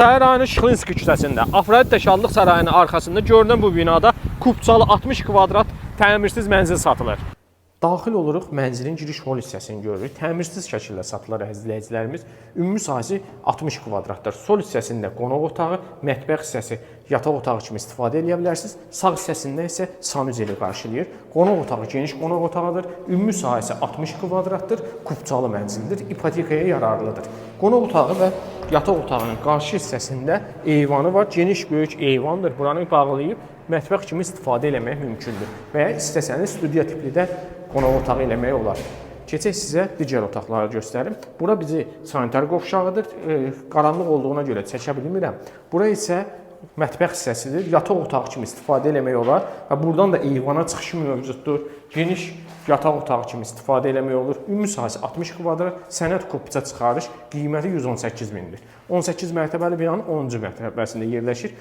Şəhər rayonu Şıxlinski küçəsində, Afrodit Şadlıq Sarayının arxasında görünən bu binada kubçalı 60 kvadrat təmirsiz mənzil satılır. Daxil oluruq, mənzilin giriş hol hissəsini görürük. Təmirsiz şəkildə satılır əzizləyicilərimiz. Ümumi sahəsi 60 kvadratdır. Sol hissəsində qonaq otağı, mətbəx hissəsi yataq otağı kimi istifadə edə bilərsiniz. Sağ hissəsində isə sanuzeli qarşılayır. Qonaq otağı geniş qonaq otağıdır. Ümumi sahəsi 60 kvadratdır. Kubçalı mənzildir. İpotekaya yararlıdır. Qonaq otağı və yataq otağının qarşı hissəsində eyvanı var. Geniş böyük eyvandır. Buranı bağlayıb mətbəx kimi istifadə etmək mümkündür. Və ya istəsəniz studiya tipli də qonaq otağı eləmək olar. Keçək sizə digər otaqları göstərim. Bura bizi sanitar qovşağıdır. Qaranlıq olduğuna görə çəkə bilmirəm. Bura isə mətbəx hissəsidir. Yataq otağı kimi istifadə eləmək olar və buradan da eyvana çıxışı mövcuddur. Geniş yataq otağı kimi istifadə eləmək olur. Ümumi sahəsi 60 kvadrat, sənəd kubça çıxarış, qiyməti 118 mindir. 18 mərtəbəli binanın 10-cu mərtəbəsində yerləşir.